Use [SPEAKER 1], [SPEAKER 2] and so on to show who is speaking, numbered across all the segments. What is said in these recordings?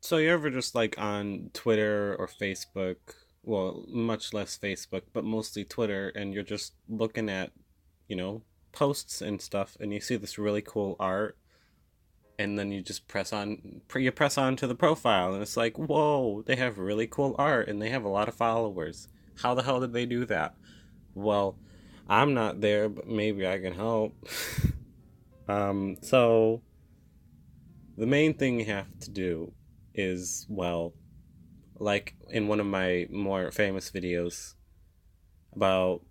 [SPEAKER 1] So you ever just like on Twitter or Facebook, well, much less Facebook, but mostly Twitter, and you're just looking at, you know, posts and stuff, and you see this really cool art, and then you just you press on to the profile, and it's like, whoa, they have really cool art, and they have a lot of followers. How the hell did they do that? Well, I'm not there, but maybe I can help. So the main thing you have to do is, well, like in one of my more famous videos about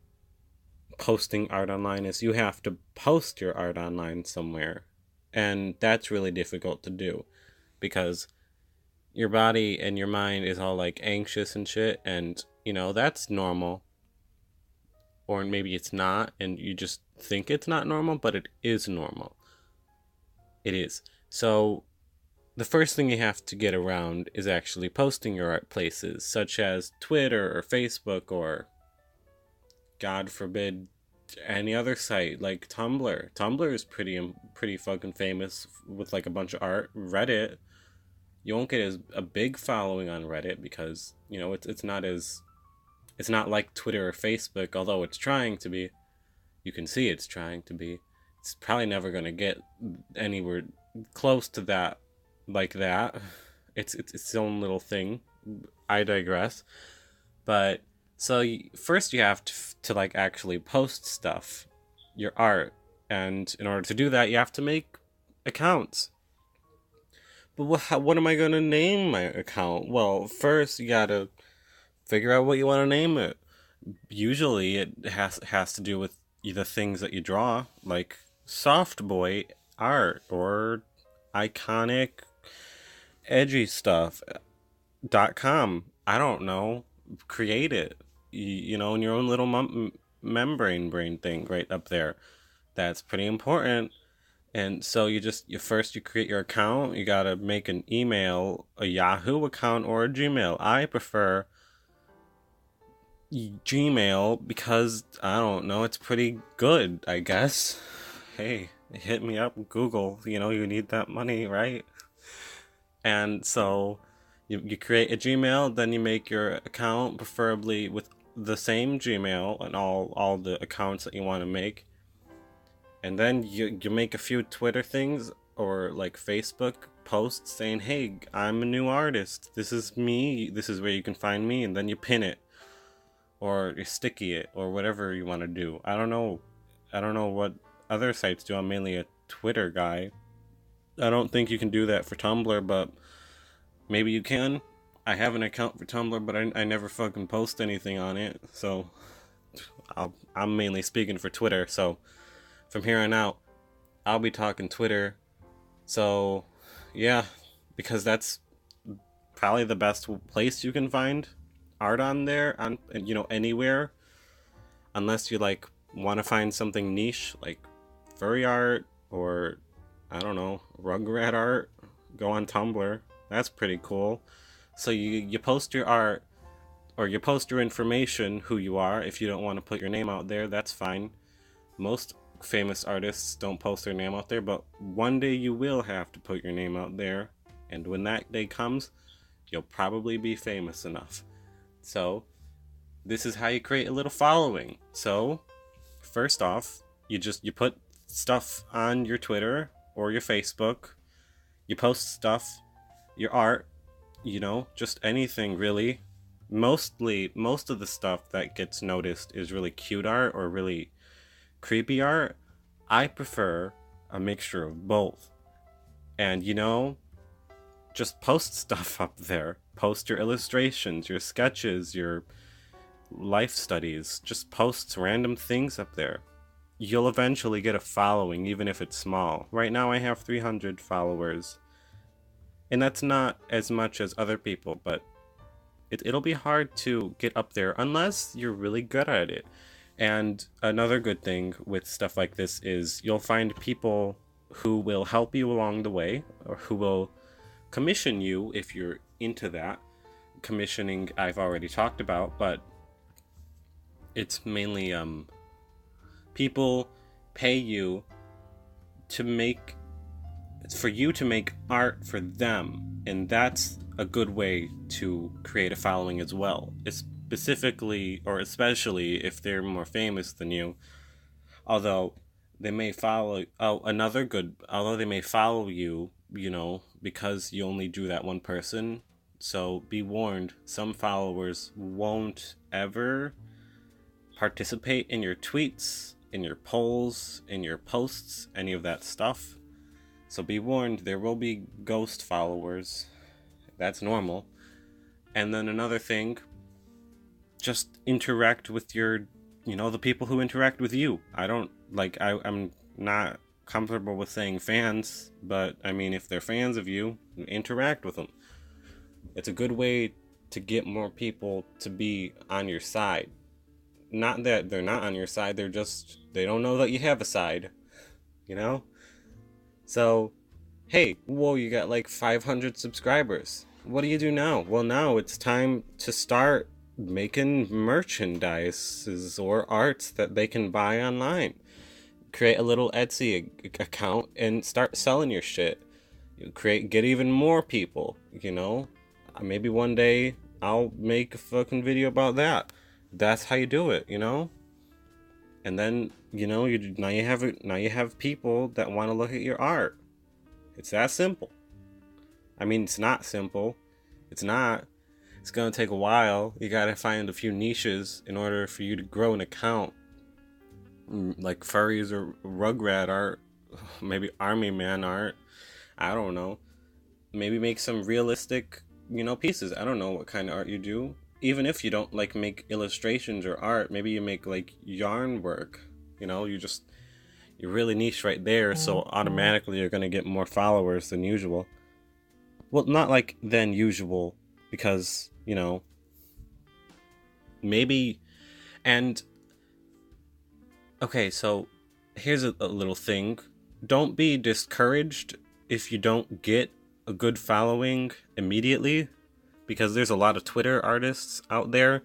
[SPEAKER 1] posting art online, is you have to post your art online somewhere. And that's really difficult to do because your body and your mind is all like anxious and shit, and that's normal. Or maybe it's not, and you just think it's not normal, but it is normal. It is. So the first thing you have to get around is actually posting your art places, such as Twitter or Facebook or, God forbid, any other site like Tumblr. Tumblr is pretty fucking famous with like a bunch of art. Reddit, you won't get as a big following on Reddit because it's not like Twitter or Facebook, although it's trying to be. You can see it's trying to be. It's probably never gonna get anywhere close to that, like that. It's its own little thing. I digress. But so first you have to like actually post stuff, your art, and in order to do that, you have to make accounts. But what am I gonna name my account? Well, first you gotta figure out what you want to name it. Usually, it has to do with the things that you draw, like soft boy art or iconic edgy stuff. .com. I don't know. Create it. In your own little membrane brain thing right up there. That's pretty important. And so you create your account. You gotta make an email, a Yahoo account, or a Gmail. I prefer Gmail because I don't know, it's pretty good, I guess. Hey, hit me up, Google. You need that money, right? And so you create a Gmail, then you make your account, preferably with the same Gmail and all the accounts that you want to make. And then you make a few Twitter things or like Facebook posts saying, hey, I'm a new artist. This is me. This is where you can find me. And then you pin it or you sticky it or whatever you want to do. I don't know. I don't know what other sites do. I'm mainly a Twitter guy. I don't think you can do that for Tumblr, but maybe you can. I have an account for Tumblr, but I never fucking post anything on it. So I'm mainly speaking for Twitter. So from here on out, I'll be talking Twitter. So yeah, because that's probably the best place you can find art on there, on anywhere, unless you like want to find something niche like furry art or I don't know, rugrat art. Go on Tumblr. That's pretty cool. So you post your art or you post your information, who you are. If you don't want to put your name out there, that's fine. Most famous artists don't post their name out there, but one day you will have to put your name out there, and when that day comes, you'll probably be famous enough. So this is how you create a little following. So first off, you put stuff on your Twitter or your Facebook. You post stuff, your art, just anything really. Most of the stuff that gets noticed is really cute art or really creepy art. I prefer a mixture of both. And just post stuff up there. Post your illustrations, your sketches, your life studies. Just post random things up there. You'll eventually get a following, even if it's small. Right now I have 300 followers. And that's not as much as other people, but it'll be hard to get up there unless you're really good at it. And another good thing with stuff like this is you'll find people who will help you along the way, or who will commission you if you're into that. Commissioning I've already talked about, but it's mainly people pay you to make for you to make art for them. And that's a good way to create a following as well, specifically or especially if they're more famous than you. Although they may follow, although they may follow you, because you only do that one person. So be warned, some followers won't ever participate in your tweets, in your polls, in your posts, any of that stuff. So be warned, there will be ghost followers. That's normal. And then another thing, just interact with the people who interact with you. I'm not comfortable with saying fans, but I mean, if they're fans of you, interact with them. It's a good way to get more people to be on your side. Not that they're not on your side, they don't know that you have a side, So, hey, whoa, you got like 500 subscribers. What do you do now? Well, now it's time to start making merchandises or arts that they can buy online. Create a little Etsy account and start selling your shit. Get even more people, Maybe one day I'll make a fucking video about that. That's how you do it, And then, now you have people that want to look at your art. It's that simple. I mean, it's not simple. It's not. It's going to take a while. You got to find a few niches in order for you to grow an account. Like furries or Rugrat art. Maybe Army Man art. I don't know. Maybe make some realistic, pieces. I don't know what kind of art you do. Even if you don't make illustrations or art, maybe you make yarn work. You're really niche right there, so automatically you're going to get more followers than usual. Well, not than usual, because, maybe, and, okay, so here's a little thing. Don't be discouraged if you don't get a good following immediately, because there's a lot of Twitter artists out there,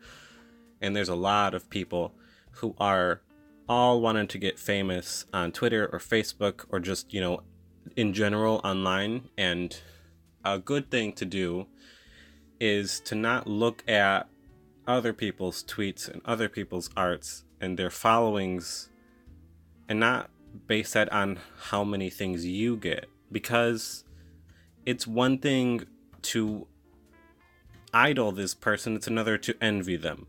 [SPEAKER 1] and there's a lot of people who are all wanting to get famous on Twitter or Facebook or just, in general online. And a good thing to do is to not look at other people's tweets and other people's arts and their followings and not base that on how many things you get, because it's one thing to idol this person, it's another to envy them.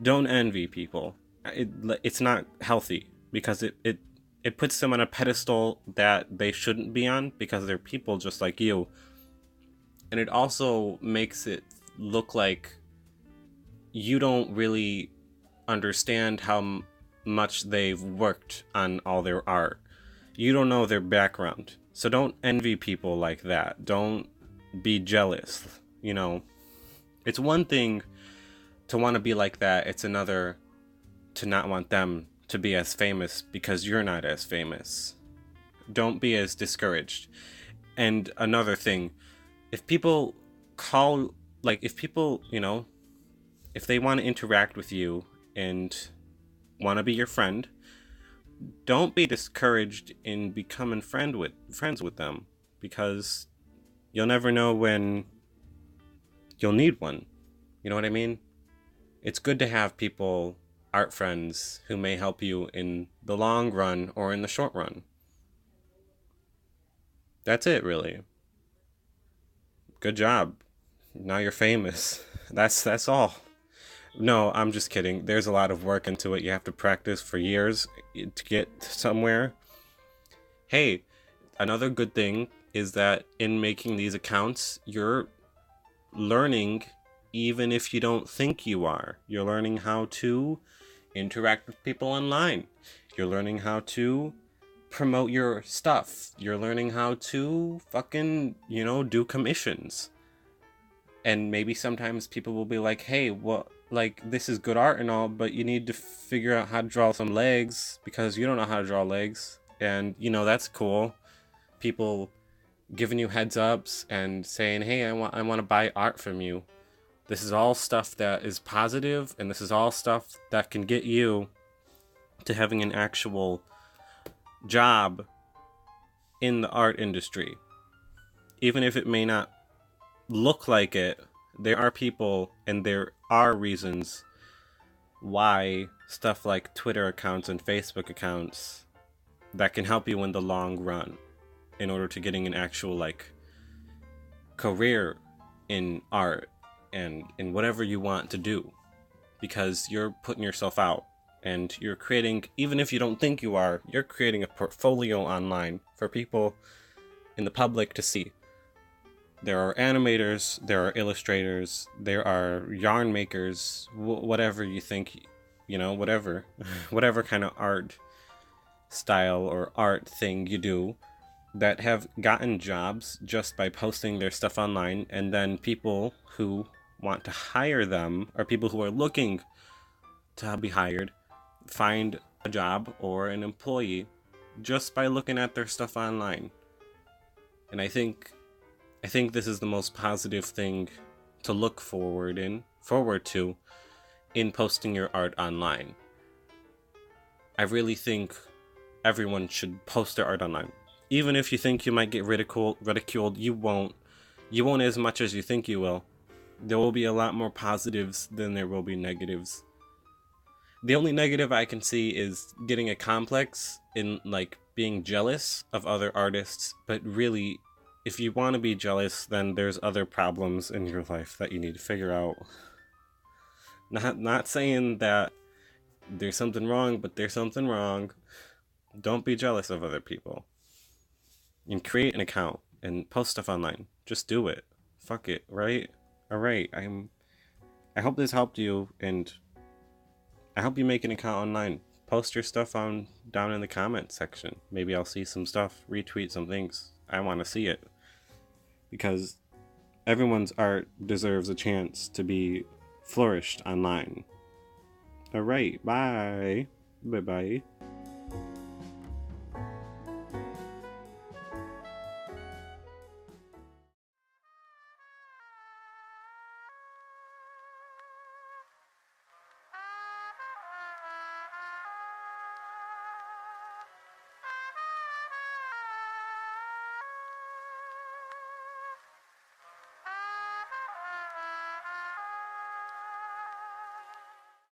[SPEAKER 1] Don't envy people. It's not healthy, because it puts them on a pedestal that they shouldn't be on, because they're people just like you. And it also makes it look like you don't really understand how much they've worked on all their art. You don't know their background. So don't envy people like that. Don't be jealous, It's one thing to want to be like that. It's another to not want them to be as famous because you're not as famous. Don't be as discouraged. And another thing, if people if they want to interact with you and want to be your friend, don't be discouraged in becoming friends with them, because you'll never know when you'll need one. You know what I mean? It's good to have people, art friends, who may help you in the long run or in the short run. That's it, really. Good job. Now you're famous. That's all. No, I'm just kidding. There's a lot of work into it. You have to practice for years to get somewhere. Hey, another good thing is that in making these accounts, you're learning, even if you don't think you are. You're learning how to interact with people online. You're learning how to promote your stuff. You're learning how to fucking, do commissions. And maybe sometimes people will be like, hey, this is good art and all, but you need to figure out how to draw some legs because you don't know how to draw legs. And, that's cool. People giving you heads ups and saying, hey, I want to buy art from you. This is all stuff that is positive, and this is all stuff that can get you to having an actual job in the art industry. Even if it may not look like it, there are people and there are reasons why stuff like Twitter accounts and Facebook accounts that can help you in the long run in order to getting an actual like career in art and in whatever you want to do, because you're putting yourself out and you're creating, even if you don't think you are, you're creating a portfolio online for people in the public to see. There are animators, there are illustrators, there are yarn makers, whatever you think, whatever whatever kind of art style or art thing you do, that have gotten jobs just by posting their stuff online, and then people who want to hire them, or people who are looking to be hired, find a job or an employee just by looking at their stuff online. And I think this is the most positive thing to look forward to in posting your art online. I really think everyone should post their art online. Even if you think you might get ridiculed, you won't. You won't as much as you think you will. There will be a lot more positives than there will be negatives. The only negative I can see is getting a complex in like being jealous of other artists, but really, if you want to be jealous, then there's other problems in your life that you need to figure out. Not saying that there's something wrong, but there's something wrong. Don't be jealous of other people. And create an account and post stuff online. Just do it. Fuck it, right? Alright, I hope this helped you, and I hope you make an account online. Post your stuff down in the comment section. Maybe I'll see some stuff, retweet some things. I want to see it. Because everyone's art deserves a chance to be flourished online. Alright, bye. Bye-bye.